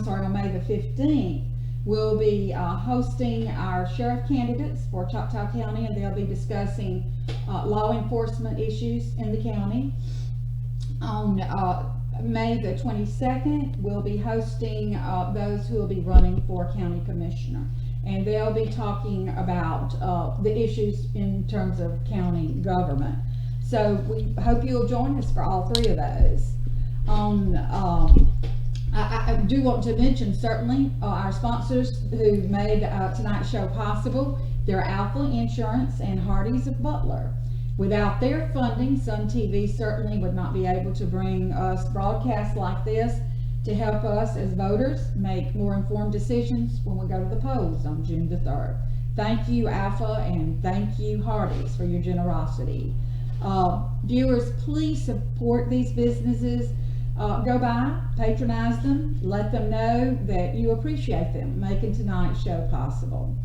on May the 15th, we'll be hosting our sheriff candidates for Choctaw County, and they'll be discussing law enforcement issues in the county. On May the 22nd, we'll be hosting those who will be running for county commissioner, and they'll be talking about the issues in terms of county government. So we hope you'll join us for all three of those. I do want to mention certainly our sponsors who made tonight's show possible. They're Alpha Insurance and Hardee's of Butler. Without their funding, Sun TV certainly would not be able to bring us broadcasts like this to help us as voters make more informed decisions when we go to the polls on June the 3rd. Thank you, Alpha, and thank you, Hardee's, for your generosity. Viewers, please support these businesses. Go by, patronize them, let them know that you appreciate them making tonight's show possible.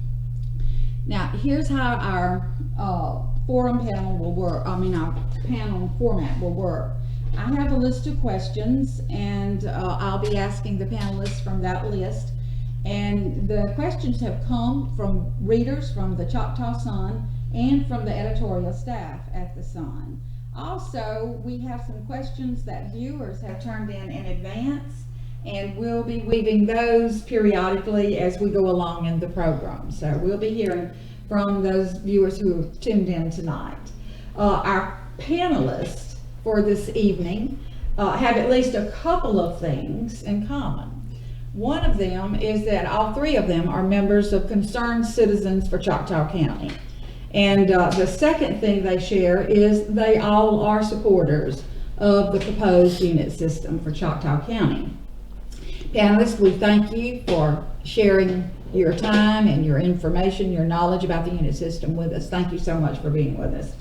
Now, here's how our forum panel will work. Our panel format will work. I have a list of questions, and I'll be asking the panelists from that list. And the questions have come from readers from the Choctaw Sun and from the editorial staff at the Sun. Also, we have some questions that viewers have turned in advance, and we'll be weaving those periodically as we go along in the program. So we'll be hearing from those viewers who have tuned in tonight. Our panelists for this evening have at least a couple of things in common. One of them is that all three of them are members of Concerned Citizens for Choctaw County. And the second thing they share is they all are supporters of the proposed unit system for Choctaw County. Panelists, we thank you for sharing your time and your information, your knowledge about the unit system with us. Thank you so much for being with us.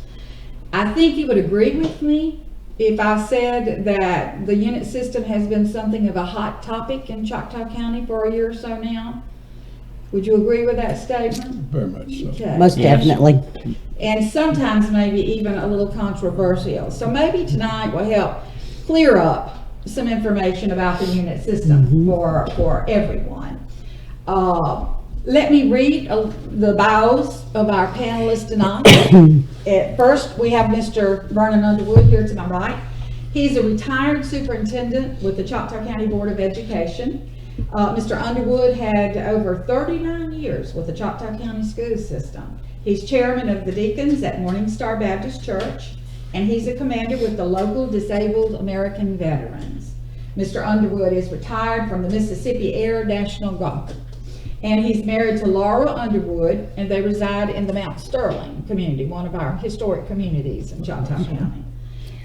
I think you would agree with me if I said that the unit system has been something of a hot topic in Choctaw County for a year or so now. Would you agree with that statement? Very much so. Okay. Most definitely. And sometimes maybe even a little controversial. So maybe tonight will help clear up some information about the unit system for everyone. Let me read the bios of our panelists tonight. At first, we have Mr. Vernon Underwood here to my right. He's a retired superintendent with the Choctaw County Board of Education. Mr. Underwood had over 39 years with the Choctaw County school system. He's chairman of the Deacons at Morning Star Baptist Church, and he's a commander with the local Disabled American Veterans. Mr. Underwood is retired from the Mississippi Air National Guard, and he's married to Laura Underwood, and they reside in the Mount Sterling community, one of our historic communities in Choctaw County.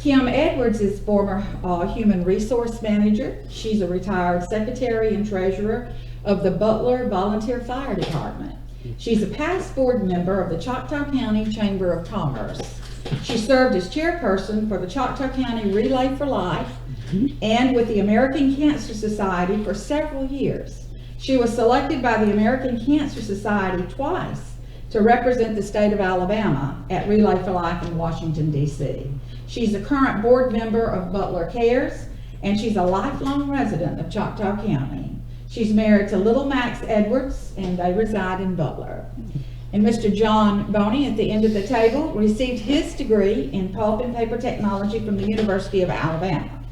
Kim Edwards is former human resource manager. She's a retired secretary and treasurer of the Butler Volunteer Fire Department. She's a past board member of the Choctaw County Chamber of Commerce. She served as chairperson for the Choctaw County Relay for Life and with the American Cancer Society for several years. She was selected by the American Cancer Society twice to represent the state of Alabama at Relay for Life in Washington, D.C. She's a current board member of Butler Cares, and she's a lifelong resident of Choctaw County. She's married to Little Max Edwards, and they reside in Butler. And Mr. John Boney at the end of the table received his degree in pulp and paper technology from the University of Alabama.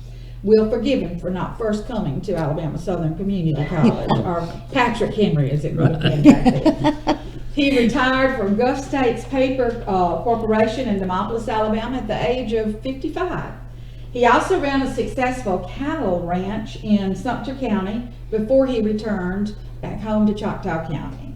We'll forgive him for not first coming to Alabama Southern Community College, or Patrick Henry as it would have been back then. He retired from Gulf States Paper Corporation in Demopolis, Alabama at the age of 55. He also ran a successful cattle ranch in Sumter County before he returned back home to Choctaw County.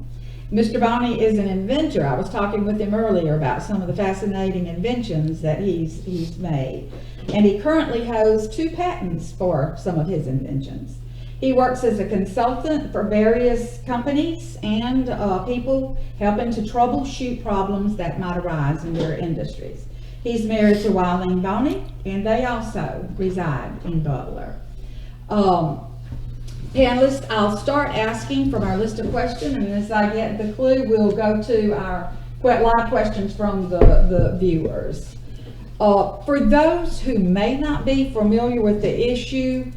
Mr. Boney is an inventor. I was talking with him earlier about some of the fascinating inventions that he's made. And he currently holds 2 patents for some of his inventions. He works as a consultant for various companies and people helping to troubleshoot problems that might arise in their industries. He's married to Wileen Boney, and they also reside in Butler. Panelists, I'll start asking from our list of questions, and as I get the clue, we'll go to our live questions from the viewers. For those who may not be familiar with the issue,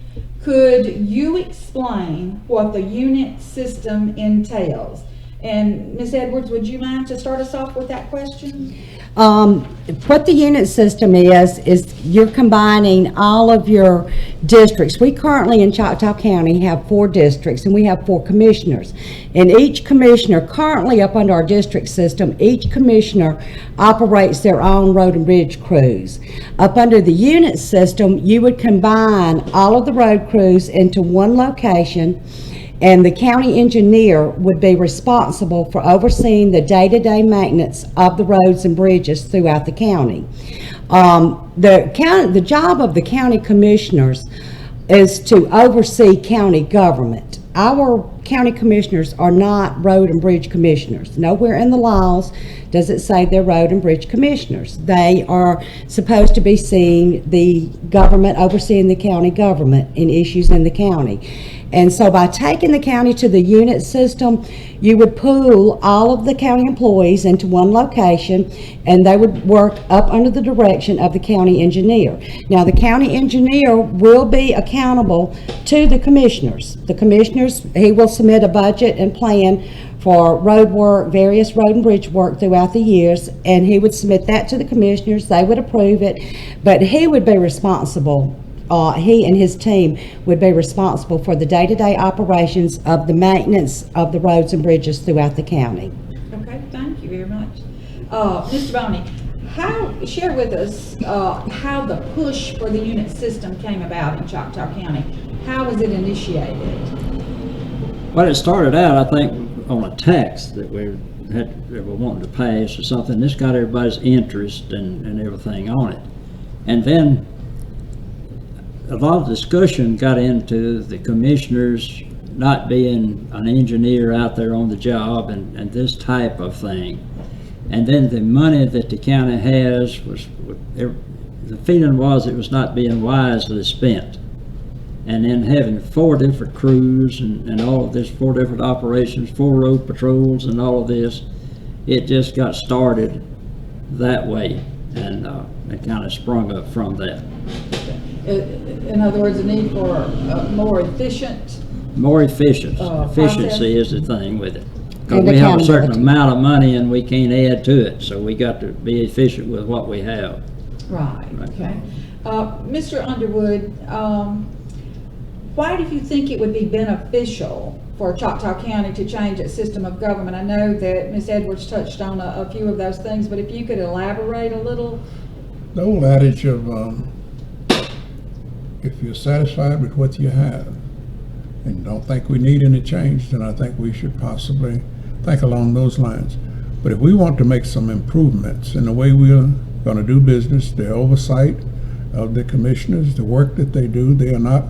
Could you explain what the unit system entails? And Ms. Edwards, would you mind to start us off with that question? What the unit system is you're combining all of your districts. We currently in Choctaw County have 4 districts and we have 4 commissioners. And each commissioner, currently up under our district system, each commissioner operates their own road and bridge crews. Up under the unit system, you would combine all of the road crews into one location, and the county engineer would be responsible for overseeing the day-to-day maintenance of the roads and bridges throughout the county. The job of the county commissioners is to oversee county government. Our county commissioners are not road and bridge commissioners. Nowhere in the laws does it say they're road and bridge commissioners. They are supposed to be seeing the government, overseeing the county government in issues in the county. And so by taking the county to the unit system, you would pool all of the county employees into one location, and they would work up under the direction of the county engineer. Now, the county engineer will be accountable to the commissioners. The commissioners, he will submit a budget and plan for road work, various road and bridge work throughout the years, and he would submit that to the commissioners. They would approve it, but he would be responsible. He and his team would be responsible for the day-to-day operations of the maintenance of the roads and bridges throughout the county. Okay, thank you very much. Mr. Boney, share with us how the push for the unit system came about in Choctaw County. How was it initiated? Well, it started out, I think, on a tax that we were wanting to pass or something. This got everybody's interest and everything on it. And then a lot of discussion got into the commissioners not being an engineer out there on the job and this type of thing. And then the money that the county has the feeling was it was not being wisely spent. And then having 4 different crews and all of this, 4 different operations, 4 road patrols and all of this, it just got started that way, and it kind of sprung up from that. In other words, the need for more efficient. More efficient. Efficiency process. Is the thing with it. Because And we have a certain accountability. amount of money and we can't add to it, so we got to be efficient with what we have. Right, okay. Mr. Underwood, why do you think it would be beneficial for Choctaw County to change its system of government? I know that Ms. Edwards touched on a few of those things, but if you could elaborate a little. The old adage of if you're satisfied with what you have and don't think we need any change, then I think we should possibly think along those lines. But if we want to make some improvements in the way we're going to do business, the oversight of the commissioners, the work that they do, they are not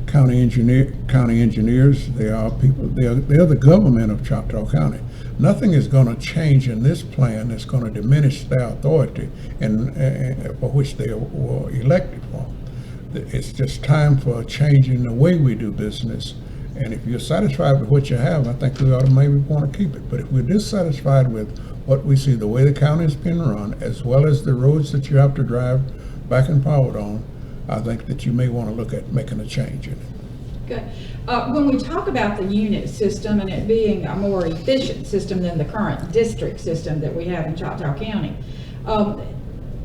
county engineers. They are people. They are the government of Choctaw County. Nothing is going to change in this plan that's going to diminish their authority and for which they were elected for. It's just time for a change in the way we do business. And if you're satisfied with what you have, I think we ought to maybe want to keep it. But if we're dissatisfied with what we see, the way the county's been run, as well as the roads that you have to drive back and forward on, I think that you may want to look at making a change in it. Good. When we talk about the unit system and it being a more efficient system than the current district system that we have in Choctaw County,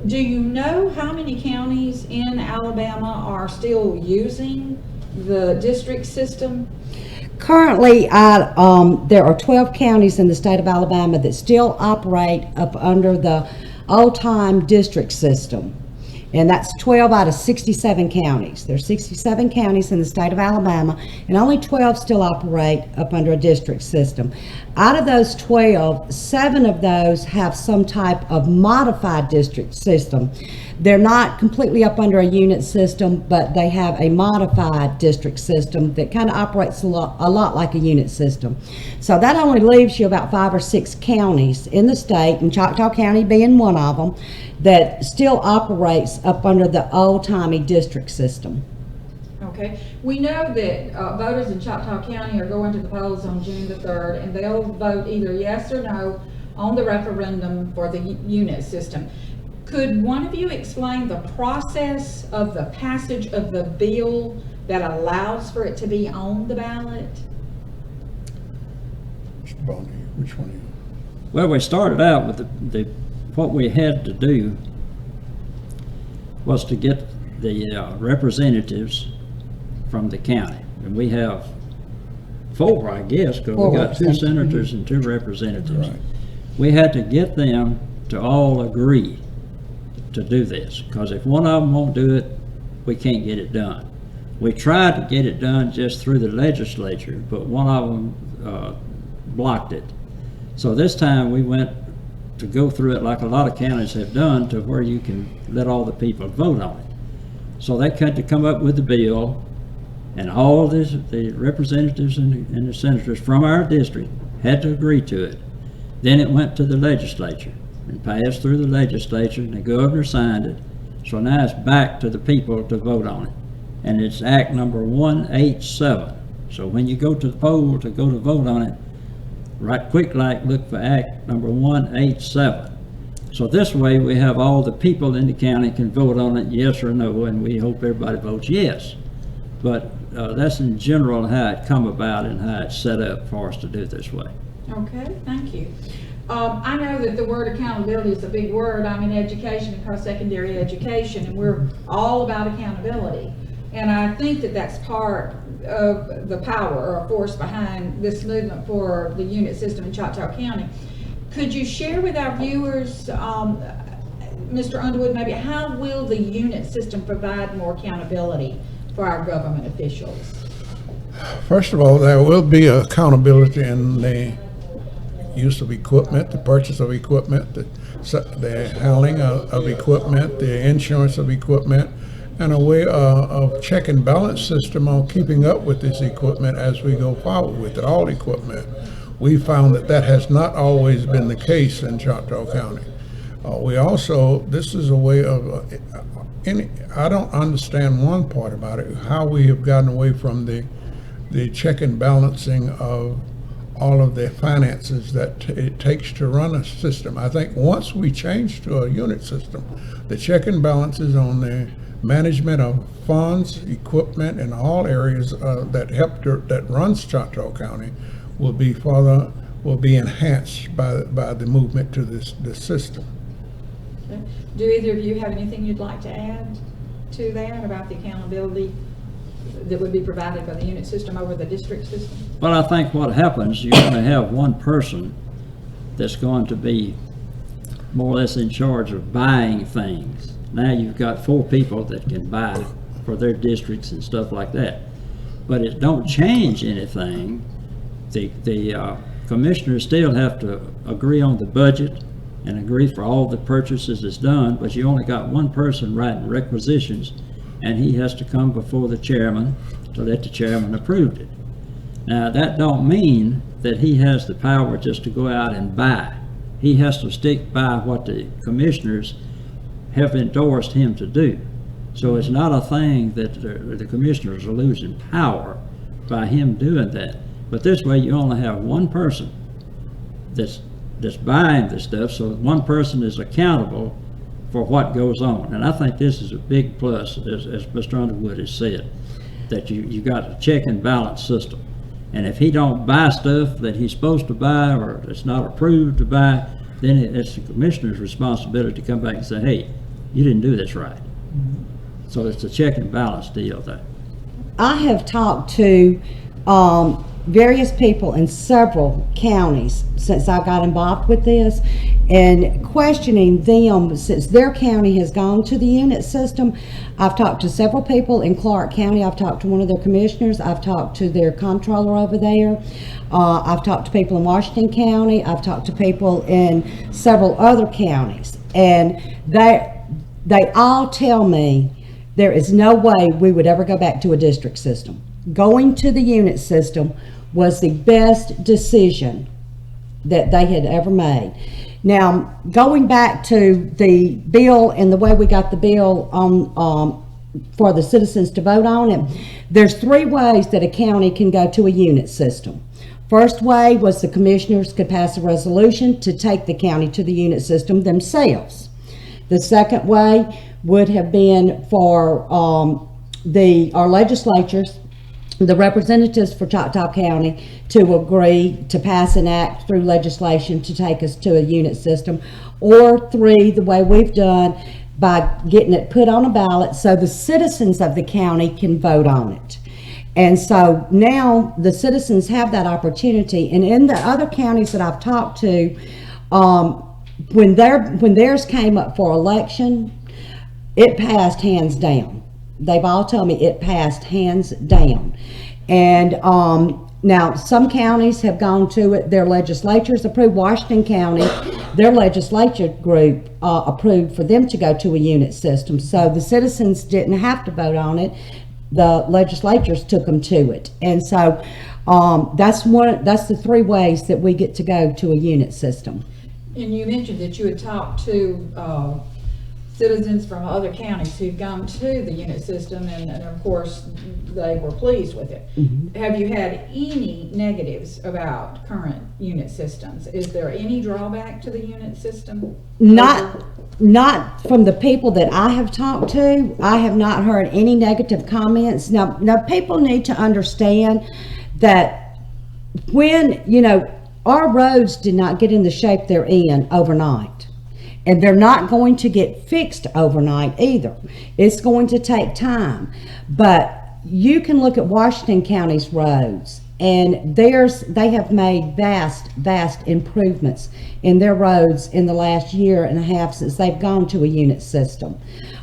do you know how many counties in Alabama are still using the district system? Currently, there are 12 counties in the state of Alabama that still operate up under the old-time district system. And that's 12 out of 67 counties. There's 67 counties in the state of Alabama, and only 12 still operate up under a district system. Out of those 12, 7 of those have some type of modified district system. They're not completely up under a unit system, but they have a modified district system that kind of operates a lot like a unit system. So that only leaves you about 5 or 6 counties in the state, and Choctaw County being one of them, that still operates up under the old-timey district system. Okay. We know that voters in Choctaw County are going to the polls on June the 3rd, and they'll vote either yes or no on the referendum for the unit system. Could one of you explain the process of the passage of the bill that allows for it to be on the ballot? Mr. Boney, which one are you? Well, we started out with what we had to do was to get the representatives from the county. And we have 4, I guess, because we got 2 senators and 2 representatives. Right. We had to get them to all agree to do this, because if one of them won't do it, we can't get it done. We tried to get it done just through the legislature, but one of them blocked it. So this time we went to go through it like a lot of counties have done, to where you can let all the people vote on it. So they had to come up with the bill, and all the representatives and the senators from our district had to agree to it. Then it went to the legislature and passed through the legislature, and the governor signed it. So now it's back to the people to vote on it. And it's Act number 187. So when you go to the poll to go to vote on it, right quick like look for Act number 187. So this way we have all the people in the county can vote on it, yes or no, and we hope everybody votes yes. But that's in general how it come about and how it's set up for us to do it this way. Okay, thank you. I know that the word accountability is a big word. I'm in education and post-secondary education, and we're all about accountability. And I think that that's part of the power or force behind this movement for the unit system in Choctaw County. Could you share with our viewers, Mr. Underwood, maybe how will the unit system provide more accountability for our government officials? First of all, there will be accountability in the use of equipment, the purchase of equipment, the handling of equipment, the insurance of equipment, and a way of check and balance system on keeping up with this equipment as we go forward with it, all equipment. We found that has not always been the case in Choctaw County. We also, this is a way of, I don't understand one part about it, how we have gotten away from the check and balancing of all of the finances that it takes to run a system. I think once we change to a unit system, the check and balances on the management of funds, equipment, and all areas that runs Choctaw County will be enhanced by the movement to this system. Okay. Do either of you have anything you'd like to add to that about the accountability that would be provided by the unit system over the district system? Well, I think what happens, you're going to have one person that's going to be more or less in charge of buying things. Now you've got 4 people that can buy for their districts and stuff like that. But it don't change anything. The commissioners still have to agree on the budget and agree for all the purchases that's done, but you only got one person writing requisitions, and he has to come before the chairman to let the chairman approve it. Now, that don't mean that he has the power just to go out and buy. He has to stick by what the commissioners have endorsed him to do. So it's not a thing that the commissioners are losing power by him doing that. But this way you only have one person that's buying the stuff, so one person is accountable for what goes on. And I think this is a big plus, as Mr. Underwood has said, that you got a check and balance system. And if he don't buy stuff that he's supposed to buy or it's not approved to buy, then it's the commissioner's responsibility to come back and say, hey, you didn't do this right. So it's a check and balance deal there. I have talked to various people in several counties since I got involved with this, and questioning them since their county has gone to the unit system. I've talked to several people in Clark County. I've talked to one of their commissioners. I've talked to their comptroller over there. I've talked to people in Washington County. I've talked to people in several other counties, and they all tell me there is no way we would ever go back to a district system. Going to the unit system was the best decision that they had ever made. Now, going back to the bill and the way we got the bill on for the citizens to vote on it, there's 3 ways that a county can go to a unit system. First way was the commissioners could pass a resolution to take the county to the unit system themselves. The second way would have been for our legislatures, the representatives for Choctaw County, to agree to pass an act through legislation to take us to a unit system, or 3, the way we've done, by getting it put on a ballot so the citizens of the county can vote on it. And so now the citizens have that opportunity. And in the other counties that I've talked to, when theirs came up for election, it passed hands down. They've all told me it passed hands down. And now some counties have gone to it, their legislatures approved. Washington County, their legislature group approved for them to go to a unit system. So the citizens didn't have to vote on it. The legislatures took them to it. And so that's the 3 ways that we get to go to a unit system. And you mentioned that you had talked to citizens from other counties who've gone to the unit system, and of course they were pleased with it. Mm-hmm. Have you had any negatives about current unit systems? Is there any drawback to the unit system? Not from the people that I have talked to. I have not heard any negative comments. Now people need to understand that when, our roads did not get in the shape they're in overnight. And they're not going to get fixed overnight either. It's going to take time. But you can look at Washington County's roads, and they have made vast improvements in their roads in the last year and a half since they've gone to a unit system.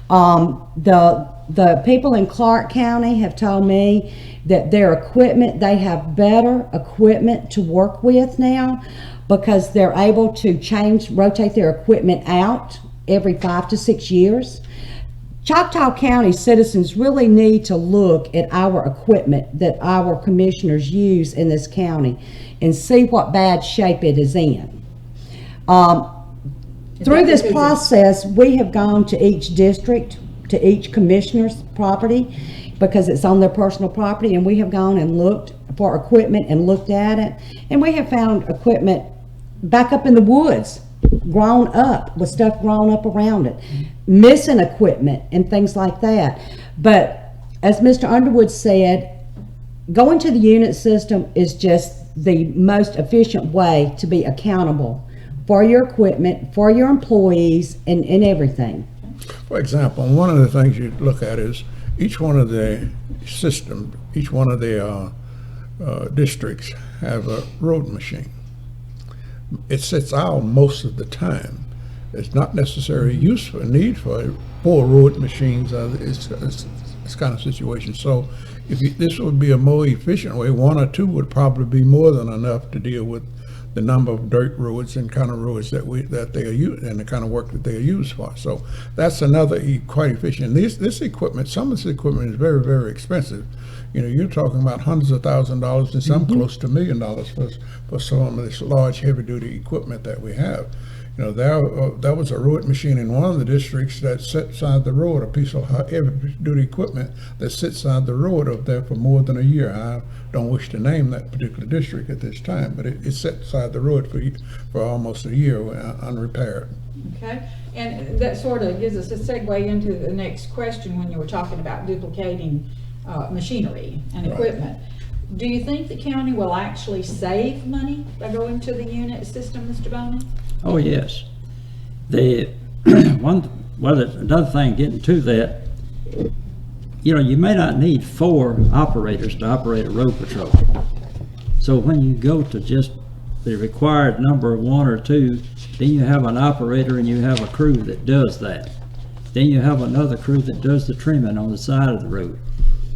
The people in Clark County have told me that their equipment, they have better equipment to work with now, because they're able to rotate their equipment out every 5 to 6 years. Choctaw County citizens really need to look at our equipment that our commissioners use in this county and see what bad shape it is in. Through this process, we have gone to each district, to each commissioner's property, because it's on their personal property, and we have gone and looked for equipment and looked at it, and we have found equipment back up in the woods, grown up, with stuff grown up around it, missing equipment and things like that. But as Mr. Underwood said, going to the unit system is just the most efficient way to be accountable for your equipment, for your employees, and everything. For example, one of the things you look at is each one of the systems, each one of the districts have a road machine. It sits out most of the time. It's not necessarily useful, need for 4 road machines. It's kind of situation. So this would be a more efficient way. 1 or 2 would probably be more than enough to deal with the number of dirt roads and kind of roads that they are used, and the kind of work that they are used for. So that's another quite efficient. This equipment, some of this equipment is very, very expensive. You're talking about hundreds of $1,000s and some close to $1 million for some of this large heavy duty equipment that we have. There was a road machine in one of the districts that sat side the road, a piece of heavy duty equipment that sits side the road up there for more than a year. I don't wish to name that particular district at this time, but it sat side the road for almost a year unrepaired. Okay, and that sort of gives us a segue into the next question when you were talking about duplicating machinery and equipment. Do you think the county will actually save money by going to the unit system, Mr. Boney? Oh, yes. Another thing getting to that, you may not need 4 operators to operate a road patrol. So when you go to just the required number of 1 or 2, then you have an operator and you have a crew that does that. Then you have another crew that does the trimming on the side of the road.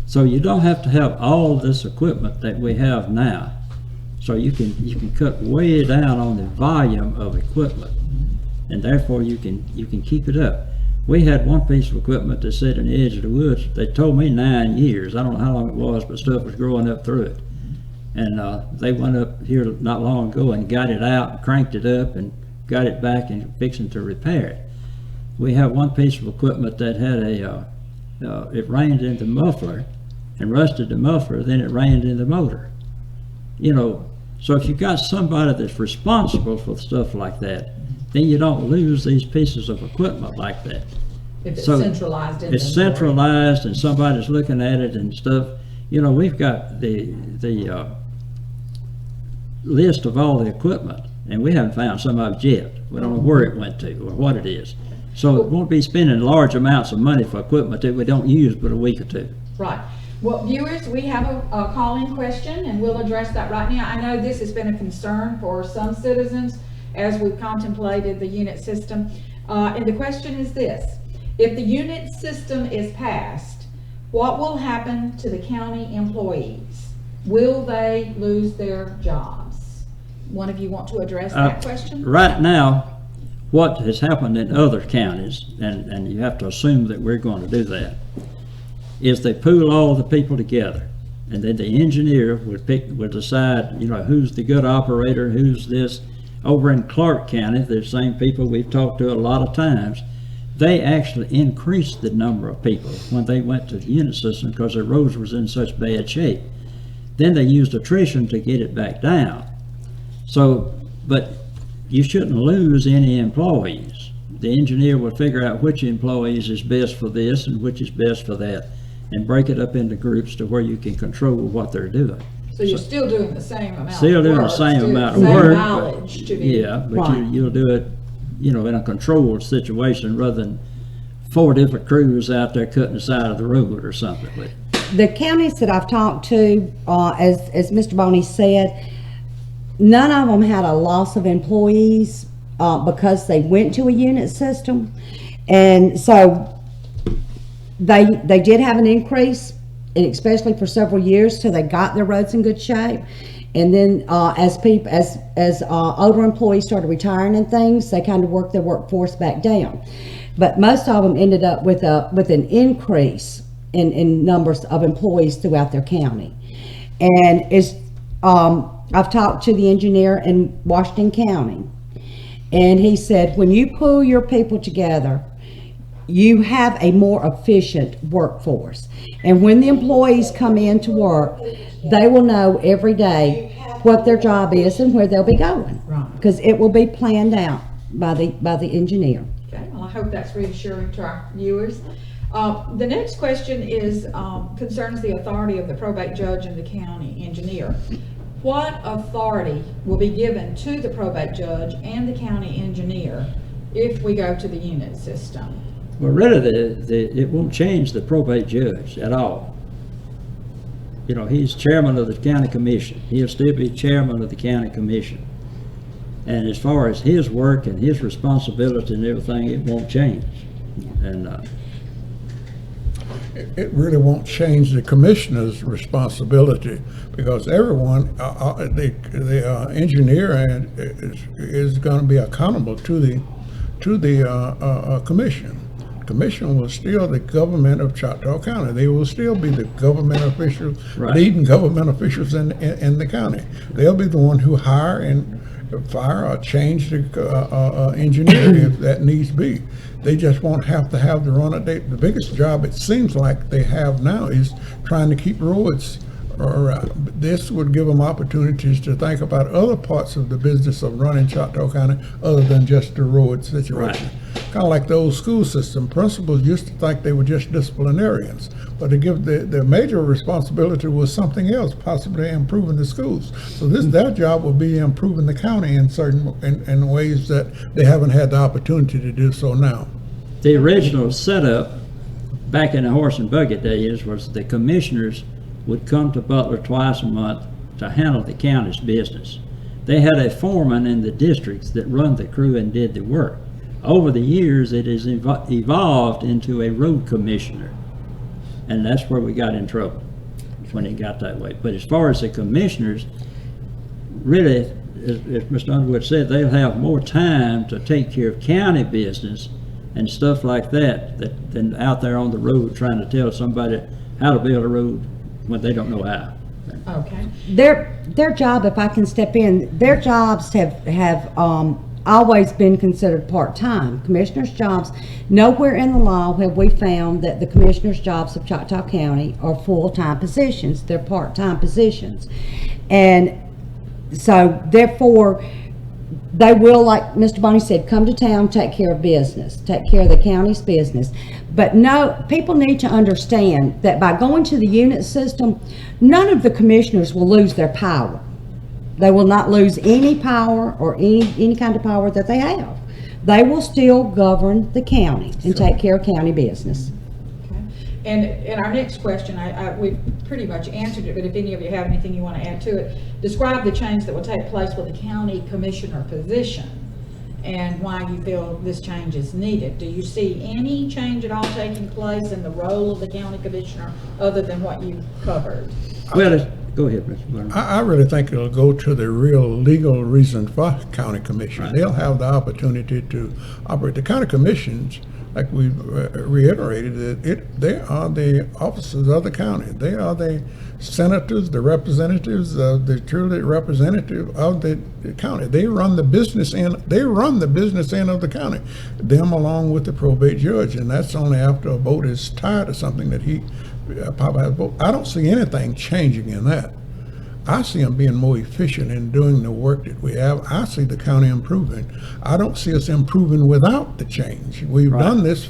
So you don't have to have all this equipment that we have now. So you can cut way down on the volume of equipment, and therefore you can keep it up. We had one piece of equipment that sat in the edge of the woods. They told me 9 years. I don't know how long it was, but stuff was growing up through it. And they went up here not long ago and got it out, and cranked it up, and got it back and fixing to repair it. We have one piece of equipment that had it rained in the muffler and rusted the muffler, then it rained in the motor. So if you've got somebody that's responsible for stuff like that, then you don't lose these pieces of equipment like that. if it's So, centralized inventory. It's centralized and somebody's looking at it and stuff. You know, we've got the list of all the equipment, and we haven't found some of it yet. We don't know where it went to or what it is. So it won't be spending large amounts of money for equipment that we don't use but a week or two. Right. Well, viewers, we have a call-in question, and we'll address that right now. I know this has been a concern for some citizens as we've contemplated the unit system. And the question is this: if the unit system is passed, what will happen to the county employees? Will they lose their jobs? One of you want to address that question? Right now, what has happened in other counties, and you have to assume that we're going to do that, is they pool all the people together, and then the engineer would decide, you know, who's the good operator, who's this. Over in Clark County, the same people we've talked to a lot of times, they actually increased the number of people when they went to the unit system because their roads was in such bad shape. Then they used attrition to get it back down. So, but you shouldn't lose any employees. The engineer will figure out which employees is best for this and which is best for that, and break it up into groups to where you can control what they're doing. So you're still doing the same amount of work? Still doing the same amount of same work. mileage to be. Yeah, but Right. you'll do it, you know, in a controlled situation rather than 4 different crews out there cutting the side of the road or something. But The counties that I've talked to, as Mr. Boney said, none of them had a loss of employees because they went to a unit system. And so they did have an increase, and especially for several years till they got their roads in good shape. And then as older employees started retiring and things, they kind of worked their workforce back down. But most of them ended up with an increase in numbers of employees throughout their county. And I've talked to the engineer in Washington County, and he said, when you pull your people together, you have a more efficient workforce. And when the employees come in to work, they will know every day what their job is and where they'll be going. Right. Because it will be planned out by the engineer. Okay, well, I hope that's reassuring to our viewers. The next question is, concerns the authority of the probate judge and the county engineer. What authority will be given to the probate judge and the county engineer if we go to the unit system? well, really, it won't change the probate judge at all. You know, he's chairman of the county commission. He'll still be chairman of the county commission. And as far as his work and his responsibility and everything, it won't change. And It really won't change the commissioner's responsibility, because everyone, the engineer is going to be accountable to the commission. Commission will still the government of Choctaw County. They will still be the government officials, Right. leading government officials in the county. They'll be the one who hire and fire or change the engineer if that needs be. They just won't have to have the run of the biggest job it seems like they have now is trying to keep roads. This would give them opportunities to think about other parts of the business of running Choctaw County other than just the road situation. Kind of like the old school system. Principals used to think they were just disciplinarians, but to give the major responsibility was something else, possibly improving the schools. So their job will be improving the county in certain in ways that they haven't had the opportunity to do so now. the original setup back in the horse and buggy days was the commissioners would come to Butler twice a month to handle the county's business. They had a foreman in the districts that run the crew and did the work. Over the years, it has evolved into a road commissioner, and that's where we got in trouble, when it got that way. But as far as the commissioners, really, as Mr. Underwood said, they'll have more time to take care of county business and stuff like that than out there on the road trying to tell somebody how to build a road when they don't know how. Okay. Their job, if I can step in, their jobs have always been considered part-time. Commissioners' jobs, nowhere in the law have we found that the commissioners' jobs of Choctaw County are full-time positions. They're part-time positions. And so therefore, they will, like Mr. Bonnie said, come to town, take care of business, take care of the county's business. But no, people need to understand that by going to the unit system, none of the commissioners will lose their power. They will not lose any power or any kind of power that they have. They will still govern the county and take care of county business. And our next question, we've pretty much answered it, but if any of you have anything you want to add to it, describe the change that will take place with the county commissioner position and why you feel this change is needed. Do you see any change at all taking place in the role of the county commissioner other than what you covered? Well, go ahead, Mr. Burner. I really think it'll go to the real legal reason for county commission. Right. They'll have the opportunity to operate. The county commissions, like we reiterated, they are the officers of the county. They are the senators, the representatives, the truly representative of the county. They run the business end. They run the business end of the county. Them along with the probate judge, and that's only after a vote is tied or something that he probably has a vote. I don't see anything changing in that. I see them being more efficient in doing the work that we have. I see the county improving. I don't see us improving without the change. We've done this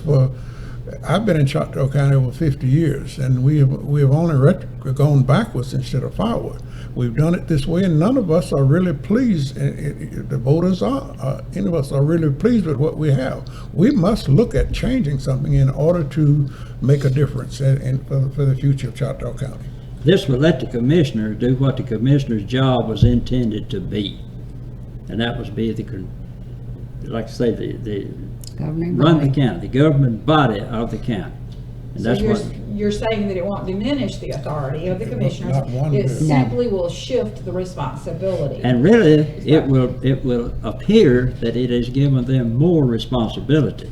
I've been in Choctaw County over 50 years, and we have only gone backwards instead of forward. We've done it this way, and none of us are really pleased. The voters any of us are really pleased with what we have. We must look at changing something in order to make a difference for the future of Choctaw County. This will let the commissioner do what the commissioner's job was intended to be. And that was be like I say, the Governing run body. the county, the government body of the county. And So that's what, you're saying that it won't diminish the authority of the commissioners, Not one it bit. simply will shift the responsibility. and really, it will appear that it has given them more responsibility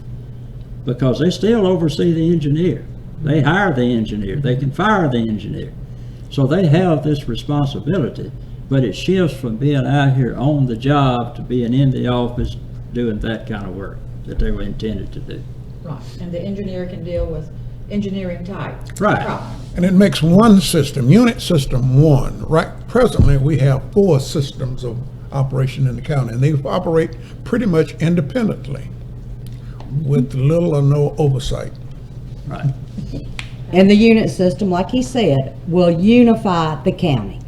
because they still oversee the engineer. They hire the engineer, they can fire the engineer. So they have this responsibility, but it shifts from being out here on the job to being in the office doing that kind of work that they were intended to do. Right, and the engineer can deal with engineering type Right. problems. And it makes one system, unit system one. Right, presently, we have 4 systems of operation in the county, and they operate pretty much independently with little or no oversight. Right. And the unit system, like he said, will unify the county.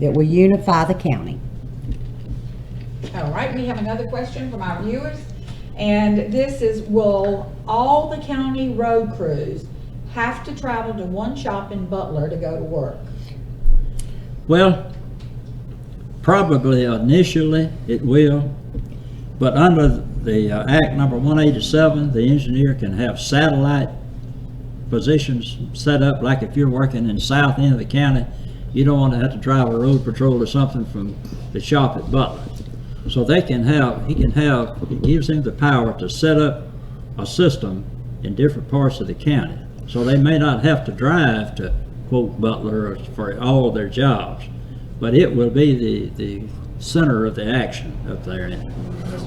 It will unify the county. All right, we have another question from our viewers, and this is, will all the county road crews have to travel to one shop in Butler to go to work? Well, probably initially it will, but under the Act number 187, the engineer can have satellite positions set up, like if you're working in the south end of the county, you don't want to have to drive a road patrol or something from the shop at Butler. So he gives him the power to set up a system in different parts of the county. So they may not have to drive to, quote, Butler for all their jobs, but it will be the center of the action up there.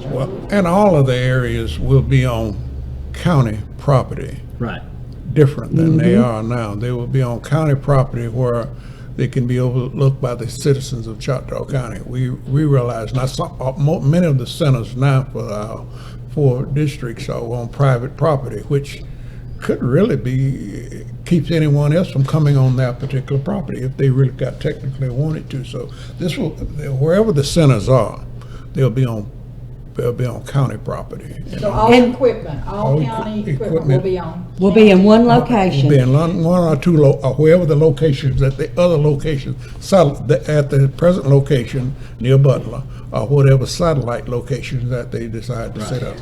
Well, and all of the areas will be on county property, Right. different than they are now. They will be on county property where they can be overlooked by the citizens of Choctaw County. We realize now many of the centers now for our 4 districts are on private property, which could really keeps anyone else from coming on that particular property if they really got technically wanted to. So this will, wherever the centers are, they'll be on county property. So all And- equipment, all All county equipment equipment will be on. Will be in one Will location. be in one or 2, or wherever the locations, at the other locations, at the present location near Butler, or whatever satellite locations that they decide to set up.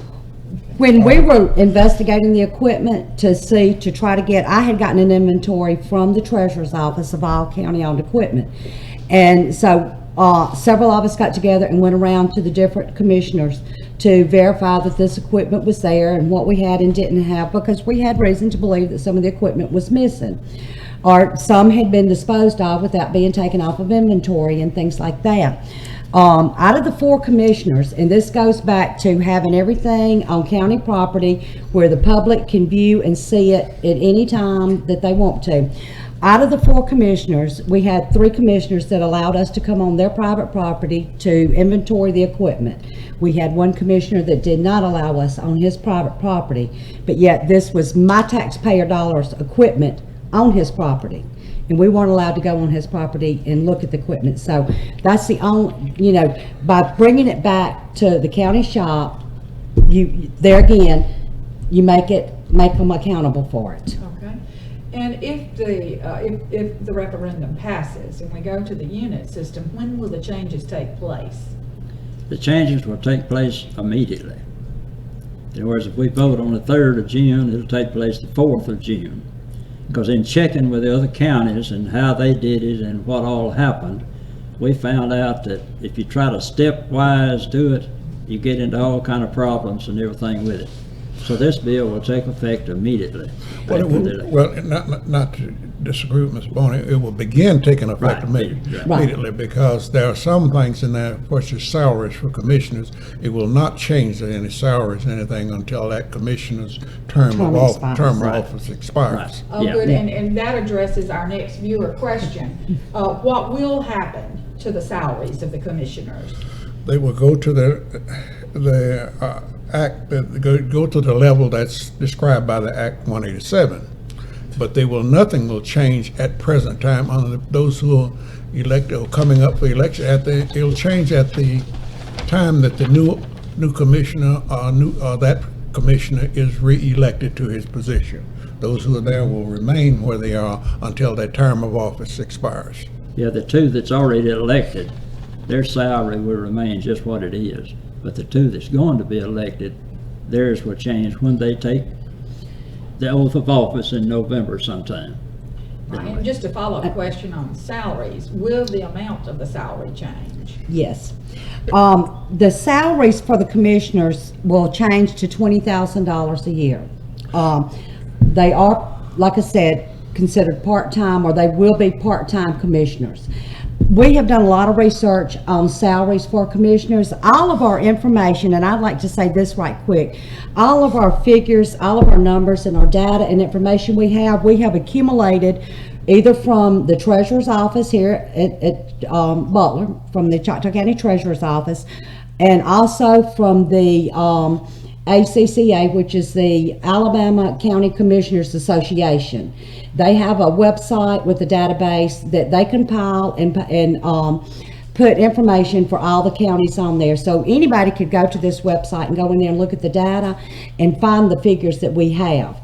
When we were investigating the equipment to try to get, I had gotten an inventory from the treasurer's office of all county-owned equipment. And so several of us got together and went around to the different commissioners to verify that this equipment was there and what we had and didn't have, because we had reason to believe that some of the equipment was missing, or some had been disposed of without being taken off of inventory and things like that. Out of the 4 commissioners, and this goes back to having everything on county property where the public can view and see it at any time that they want to. Out of the 4 commissioners, we had 3 commissioners that allowed us to come on their private property to inventory the equipment. We had 1 commissioner that did not allow us on his private property, but yet this was my taxpayer dollars equipment on his property. And we weren't allowed to go on his property and look at the equipment. So that's the only, you know, by bringing it back to the county shop, there again, you make them accountable for it. Okay. And if the referendum passes and we go to the unit system, when will the changes take place? The changes will take place immediately. In other words, if we vote on the 3rd of June, it'll take place the 4th of June. Because in checking with the other counties and how they did it and what all happened, we found out that if you try to stepwise do it, you get into all kind of problems and everything with it. So this bill will take effect immediately. Well, not to disagree with Ms. Boney, it will begin taking effect Right. immediately because there are some things in there, which is salaries for commissioners. It will not change any salaries, anything until that commissioner's term of office expires. Right. Oh, Yeah. good, and that addresses our next viewer question. What will happen to the salaries of the commissioners? They will go to the act, go to the level that's described by the Act 187. But nothing will change at present time on those who are elected or coming up for election. It'll change at the time that the new commissioner or that commissioner is re-elected to his position. Those who are there will remain where they are until their term of office expires. Yeah, the 2 that's already elected, their salary will remain just what it is. But the 2 that's going to be elected, theirs will change when they take the oath of office in November sometime. And just a follow-up question on salaries, will the amount of the salary change? Yes. The salaries for the commissioners will change to $20,000 a year. They are, like I said, considered part-time, or they will be part-time commissioners. We have done a lot of research on salaries for commissioners. All of our information, and I'd like to say this right quick, all of our figures, all of our numbers and our data and information we have accumulated either from the treasurer's office here at Butler, from the Choctaw County Treasurer's Office, and also from the ACCA, which is the Alabama County Commissioners Association. They have a website with a database that they compile and put information for all the counties on there. So anybody could go to this website and go in there and look at the data and find the figures that we have.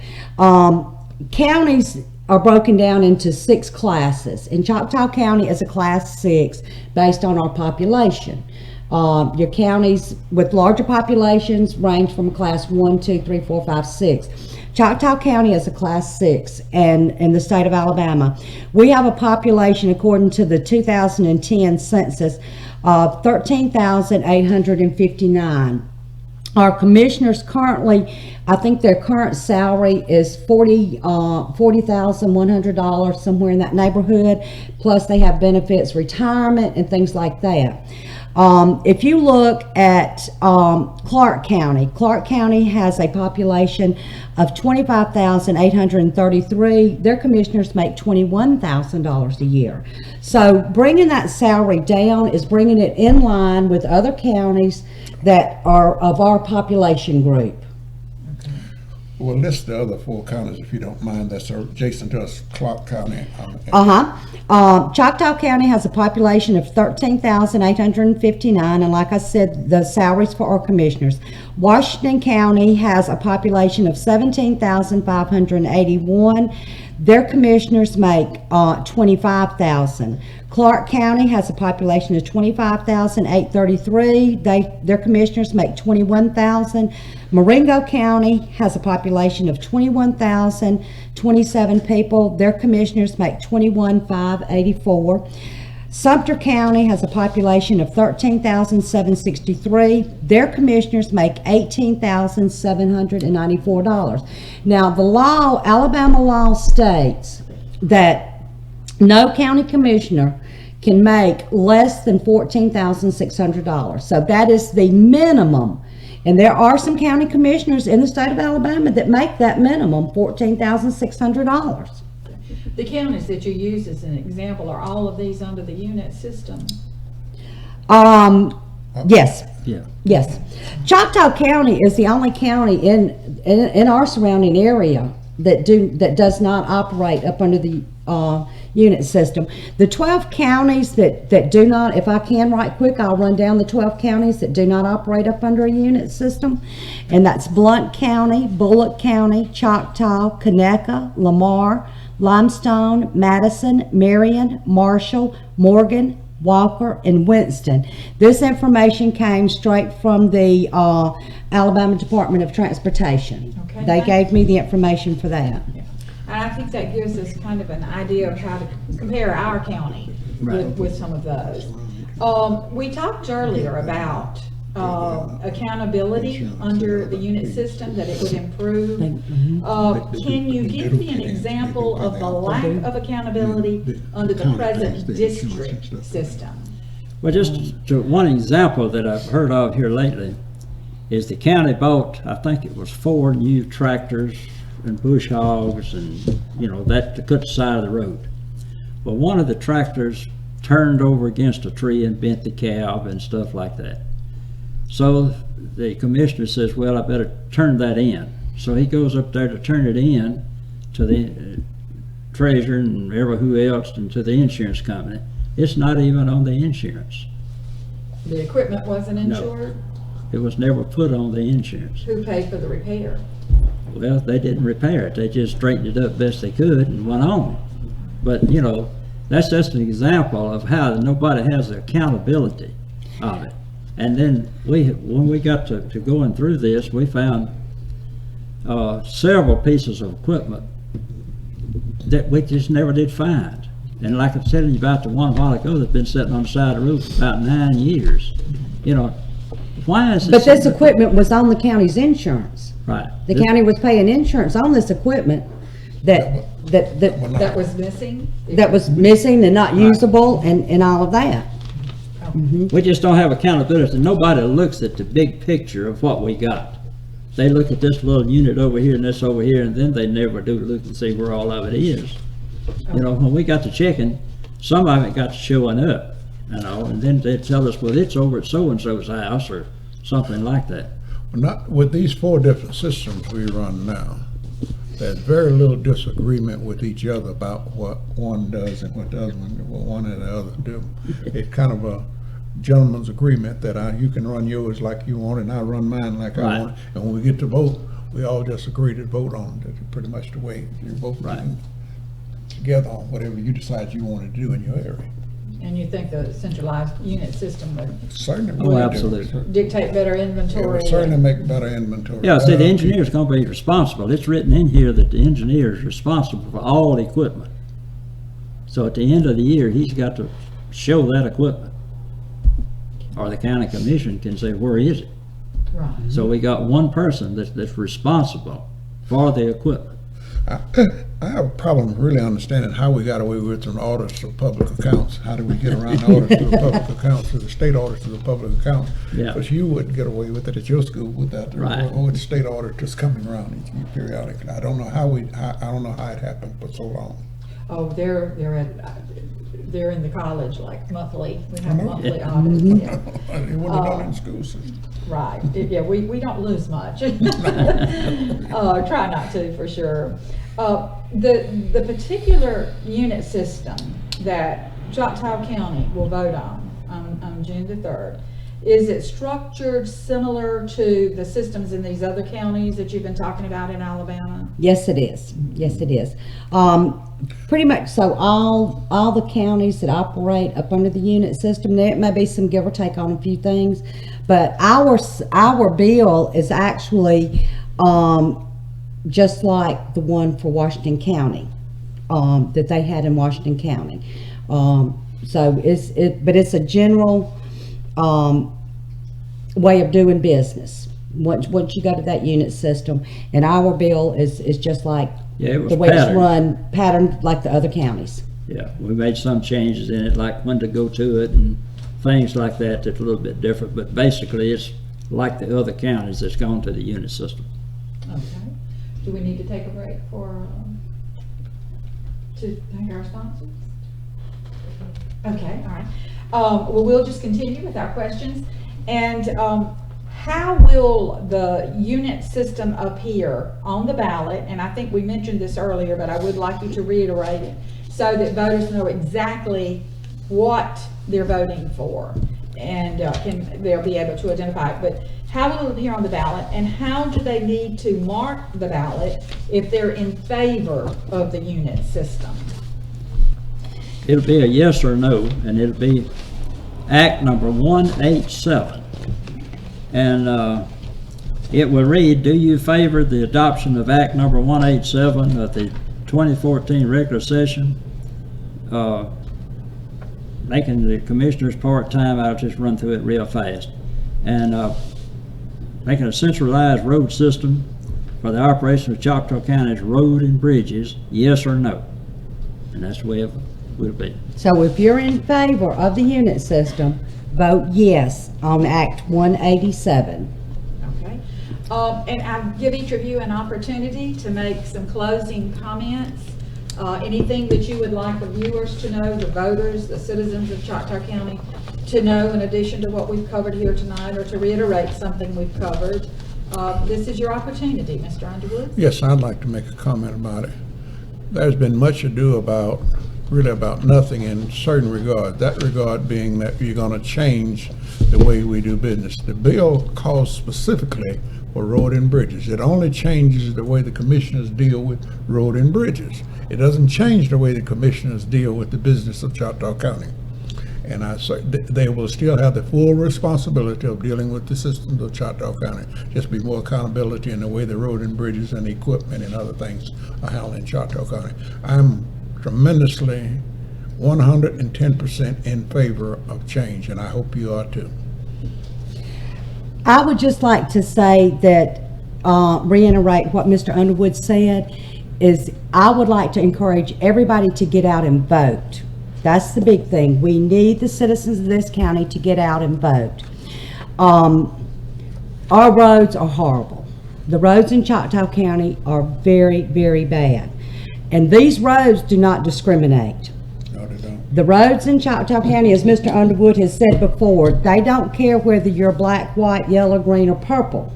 Counties are broken down into 6 classes, and Choctaw County is a class 6 based on our population. Your counties with larger populations range from class 1, 2, 3, 4, 5, 6. Choctaw County is a class 6, and in the state of Alabama, we have a population, according to the 2010 census, of 13,859. Our commissioners currently, I think their current salary is $40,100, somewhere in that neighborhood. Plus they have benefits, retirement, and things like that. If you look at Clark County has a population of 25,833. Their commissioners make $21,000 a year. So bringing that salary down is bringing it in line with other counties that are of our population group. Well, list the other 4 counties, if you don't mind, that's adjacent to us, Clark County. Choctaw County has a population of 13,859, and like I said, the salaries for our commissioners. Washington County has a population of 17,581. Their commissioners make $25,000. Clark County has a population of 25,833. Their commissioners make $21,000. Marengo County has a population of 21,027 people. Their commissioners make $21,584. Sumter County has a population of 13,763. Their commissioners make $18,794. Now, the law, Alabama law states that no county commissioner can make less than $14,600. So that is the minimum. And there are some county commissioners in the state of Alabama that make that minimum, $14,600. The counties that you use as an example, are all of these under the unit system? Yes, Yeah. yes. Choctaw County is the only county in our surrounding area that does not operate up under the unit system. The 12 counties that do not, if I can right quick, I'll run down the 12 counties that do not operate up under a unit system. And that's Blount County, Bullock County, Choctaw, Conecuh, Lamar, Limestone, Madison, Marion, Marshall, Morgan, Walker, and Winston. This information came straight from the Alabama Department of Transportation. Okay, They thanks. gave me the information for that. And I think that gives us kind of an idea of how to compare our county Right. with some of those. We talked earlier about accountability under the unit system, that it would improve. Can you give me an example of the lack of accountability under the present district system? Well, just one example that I've heard of here lately is the county bought, I think it was 4 new tractors and bush hogs and, you know, that to cut the side of the road. Well, one of the tractors turned over against a tree and bent the cab and stuff like that. So the commissioner says, well, I better turn that in. So he goes up there to turn it in to the treasurer and who else and to the insurance company. It's not even on the insurance. The equipment wasn't No. insured? It was never put on the insurance. Who paid for the repair? Well, they didn't repair it. They just straightened it up best they could and went on. But, you know, that's just an example of how nobody has the accountability of it. And then when we got to going through this, we found several pieces of equipment that we just never did find. And like I said to you about the one a while ago that's been sitting on the side of the road for about 9 years. You know, why is But this equipment was on the county's insurance. Right. The county was paying insurance on this equipment that Was missing? was missing and not usable and all of that. We just don't have accountability. Nobody looks at the big picture of what we got. They look at this little unit over here and this over here, and then they never do look and see where all of it is. You know, when we got to checking, some of it got to showing up, you know, and then they tell us, well, it's over at so-and-so's house or something like that. Well, not with these 4 different systems we run now. There's very little disagreement with each other about what one does and what the other one and the other do. It's kind of a gentleman's agreement that you can run yours like you want and I run mine like Right. I want. And when we get to vote, we all just agree to vote on it. That's pretty much the way you vote Right. together on whatever you decide you want to do in your area. And you think the centralized unit system would Certainly. Oh, would do. absolutely. dictate better It inventory? would certainly make better inventory. Yeah, see, the better engineer's gonna be responsible. It's written in here that the engineer is responsible for all equipment. So at the end of the year, he's got to show that equipment. Or the county commission can say, where is it? Right. So we got one person that's responsible for the equipment. I have a problem really understanding how we got away with an audit of public accounts. How do we get around audits to the public accounts, to the state audits to the public accounts? Yeah. Because you wouldn't get away with it at your school without Right. or with the state auditors coming around each year periodically. I don't know how I don't know how it happened for so long. Oh, they're in the college, like monthly, we have I know. monthly audits, yeah. It wouldn't have done it in the school system. Right, yeah, we don't lose much. Try not to, for sure. The particular unit system that Choctaw County will vote on June the 3rd, is it structured similar to the systems in these other counties that you've been talking about in Alabama? Yes, it is. Yes, it is. Pretty much, so all the counties that operate up under the unit system, there may be some give or take on a few things, but our bill is actually just like the one for Washington County, that they had in Washington County. So but it's a general way of doing business. Once you go to that unit system, and our bill is just like Yeah, it was the way it's patterned. patterned like the other counties. Yeah, we made some changes in it, like when to go to it and things like that that's a little bit different, but basically it's like the other counties that's gone to the unit system. Okay. Do we need to take a break for to thank our sponsors? Okay, all right. Well, we'll just continue with our questions. And how will the unit system appear on the ballot? And I think we mentioned this earlier, but I would like you to reiterate it so that voters know exactly what they're voting for, and they'll be able to identify it. But how will it appear on the ballot, and how do they need to mark the ballot if they're in favor of the unit system? It'll be a yes or no, and it'll be Act number 187. And it will read, do you favor the adoption of Act number 187 of the 2014 regular session? Making the commissioners part-time, I'll just run through it real fast. And making a centralized road system for the operation of Choctaw County's road and bridges, yes or no? And that's the way it will be. So if you're in favor of the unit system, vote yes on Act 187. Okay. And I'll give each of you an opportunity to make some closing comments. Anything that you would like the viewers to know, the voters, the citizens of Choctaw County to know in addition to what we've covered here tonight, or to reiterate something we've covered. This is your opportunity, Mr. Underwood. Yes, I'd like to make a comment about it. There's been much ado about nothing in certain regard. That regard being that you're going to change the way we do business. The bill calls specifically for road and bridges. It only changes the way the commissioners deal with road and bridges. It doesn't change the way the commissioners deal with the business of Choctaw County. And I say they will still have the full responsibility of dealing with the systems of Choctaw County. Just be more accountability in the way the road and bridges and equipment and other things are handled in Choctaw County. I'm tremendously 110% in favor of change, and I hope you are too. I would just like to say that, reiterate what Mr. Underwood said, is I would like to encourage everybody to get out and vote. That's the big thing. We need the citizens of this county to get out and vote. Our roads are horrible. The roads in Choctaw County are very, very bad. And these roads do not discriminate. No, they don't. The roads in Choctaw County, as Mr. Underwood has said before, they don't care whether you're black, white, yellow, green, or purple.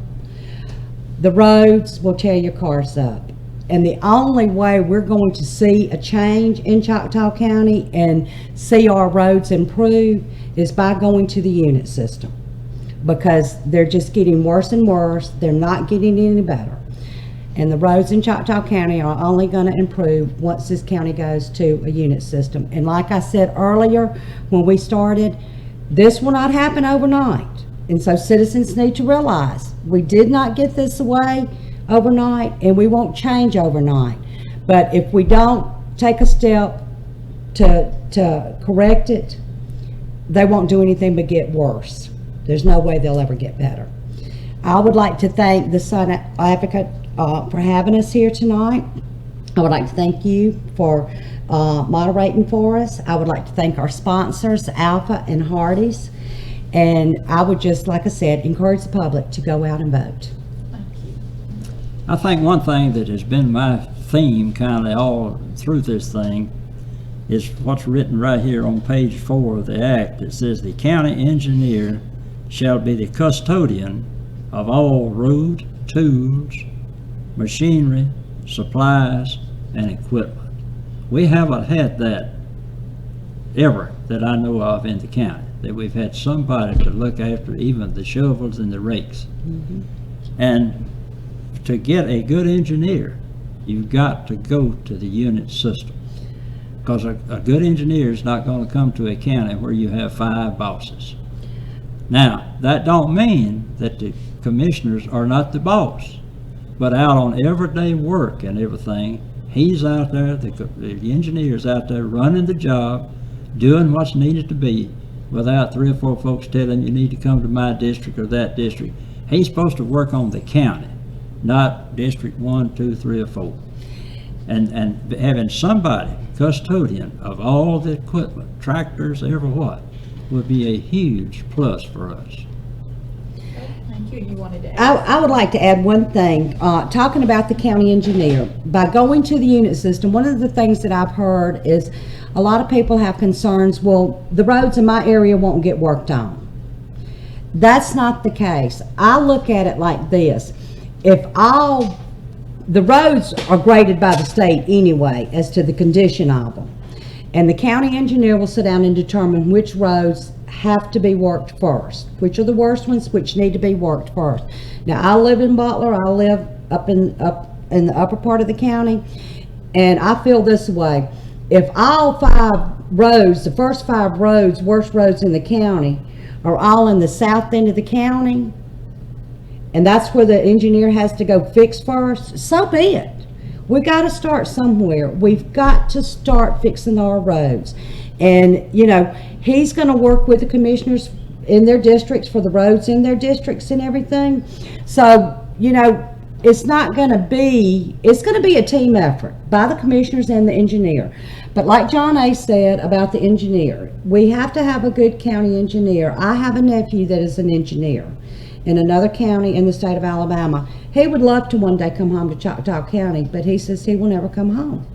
The roads will tear your cars up. And the only way we're going to see a change in Choctaw County and see our roads improve is by going to the unit system. Because they're just getting worse and worse. They're not getting any better. And the roads in Choctaw County are only going to improve once this county goes to a unit system. And like I said earlier, when we started, this will not happen overnight. And so citizens need to realize we did not get this away overnight, and we won't change overnight. But if we don't take a step to correct it, they won't do anything but get worse. There's no way they'll ever get better. I would like to thank the Sun Advocate for having us here tonight. I would like to thank you for moderating for us. I would like to thank our sponsors, Alpha and Hardee's. And I would just, like I said, encourage the public to go out and vote. I think one thing that has been my theme kind of all through this thing is what's written right here on page 4 of the act. It says the county engineer shall be the custodian of all road, tools, machinery, supplies, and equipment. We haven't had that ever that I know of in the county, that we've had somebody to look after even the shovels and the rakes. Mm-hmm. And to get a good engineer, you've got to go to the unit system. Because a good engineer is not going to come to a county where you have 5 bosses. Now, that don't mean that the commissioners are not the boss. But out on everyday work and everything, he's out there, the engineer's out there running the job, doing what's needed to be, without 3 or 4 folks telling you need to come to my district or that district. He's supposed to work on the county, not District 1, 2, 3, or 4. And having somebody, custodian of all the equipment, tractors, every what, would be a huge plus for us. Thank Thank you. You wanted to add? I would like to add one thing, talking about the county engineer. By going to the unit system, one of the things that I've heard is a lot of people have concerns, well, the roads in my area won't get worked on. That's not the case. I look at it like this. If the roads are graded by the state anyway as to the condition of them, and the county engineer will sit down and determine which roads have to be worked first, which are the worst ones, which need to be worked first. Now, I live in Butler, I live up in the upper part of the county, and I feel this way. If all 5 roads, the first 5 roads, worst roads in the county, are all in the south end of the county, and that's where the engineer has to go fix first, so be it. We got to start somewhere. We've got to start fixing our roads. And, you know, he's going to work with the commissioners in their districts for the roads in their districts and everything. So, you know, it's going to be a team effort by the commissioners and the engineer. But like John A. said about the engineer, we have to have a good county engineer. I have a nephew that is an engineer in another county in the state of Alabama. He would love to one day come home to Choctaw County, but he says he will never come home,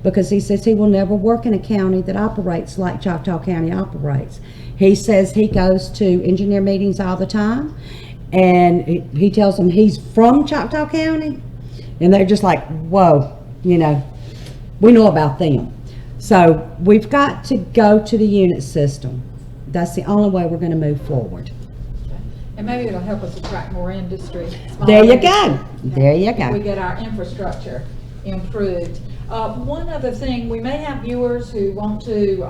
because he says he will never work in a county that operates like Choctaw County operates. He says he goes to engineer meetings all the time, and he tells them he's from Choctaw County, and they're just like, whoa, you know, we know about them. So we've got to go to the unit system. That's the only way we're going to move forward. And maybe it'll help us attract more industry. There you go. There you go. We get our infrastructure improved. One other thing, we may have viewers who want to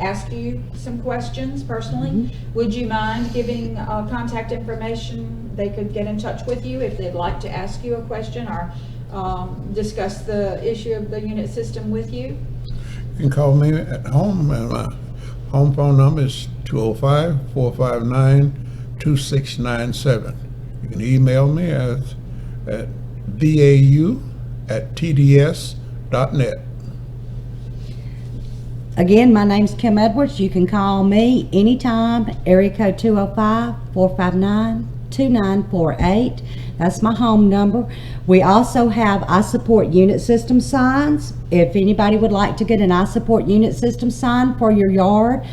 ask you some questions personally. Mm-hmm. Would you mind giving contact information? They could get in touch with you if they'd like to ask you a question or discuss the issue of the unit system with you. You can call me at home, and my home phone number is 205-459-2697. You can email me at bau@tds.net. Again, my name's Kim Edwards. You can call me anytime, area code 205-459-2948. That's my home number. We also have I Support Unit System signs. If anybody would like to get an I Support Unit System sign for your yard,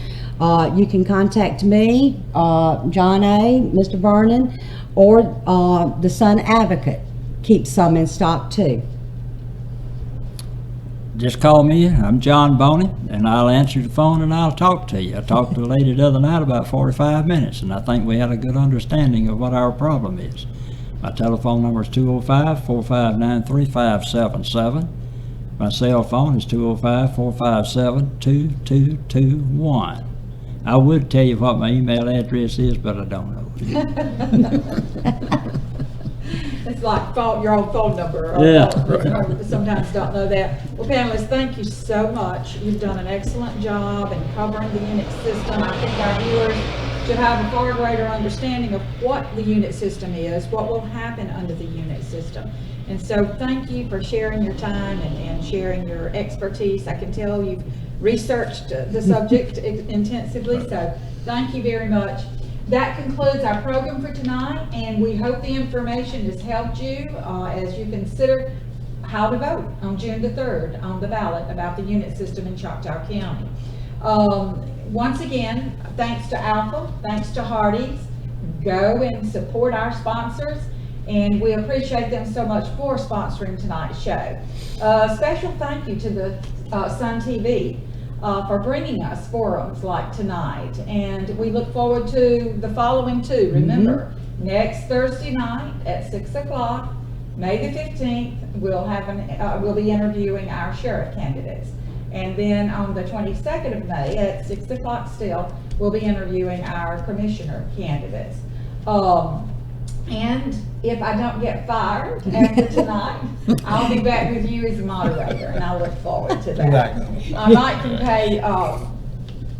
you can contact me, John A., Mr. Vernon, or the Sun Advocate keeps some in stock too. Just call me. I'm John Boney, and I'll answer the phone and I'll talk to you. I talked to a lady the other night about 45 minutes, and I think we had a good understanding of what our problem is. My telephone number is 205-459-3577. My cell phone is 205-457-2221. I would tell you what my email address is, but I don't know it. It's like your old phone number. Yeah. Sometimes don't know that. Well, panelists, thank you so much. You've done an excellent job in covering the unit system. I think our viewers should have a far greater understanding of what the unit system is, what will happen under the unit system. And so thank you for sharing your time and sharing your expertise. I can tell you've researched the subject intensively, so thank you very much. That concludes our program for tonight, and we hope the information has helped you as you consider how to vote on June the 3rd on the ballot about the unit system in Choctaw County. Once again, thanks to Alpha, thanks to Hardee's. Go and support our sponsors, and we appreciate them so much for sponsoring tonight's show. Special thank you to the Sun TV for bringing us forums like tonight, and we look forward to the following two. Remember, next Thursday night at 6 o'clock, May the 15th, we'll be interviewing our sheriff candidates. And then on the 22nd of May at 6 o'clock still, we'll be interviewing our commissioner candidates. And if I don't get fired after tonight, I'll be back with you as a moderator, and I look forward to that. I might can pay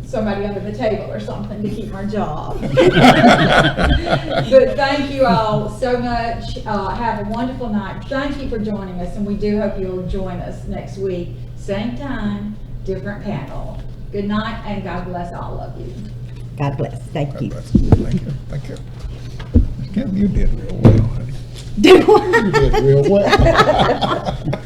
somebody under the table or something to keep my job. But thank you all so much. Have a wonderful night. Thank you for joining us, and we do hope you'll join us next week. Same time, different panel. Good night, and God bless all of you. God bless. Thank you. Thank you. Thank you. Kim, you did real well, honey. Do I? You did real well.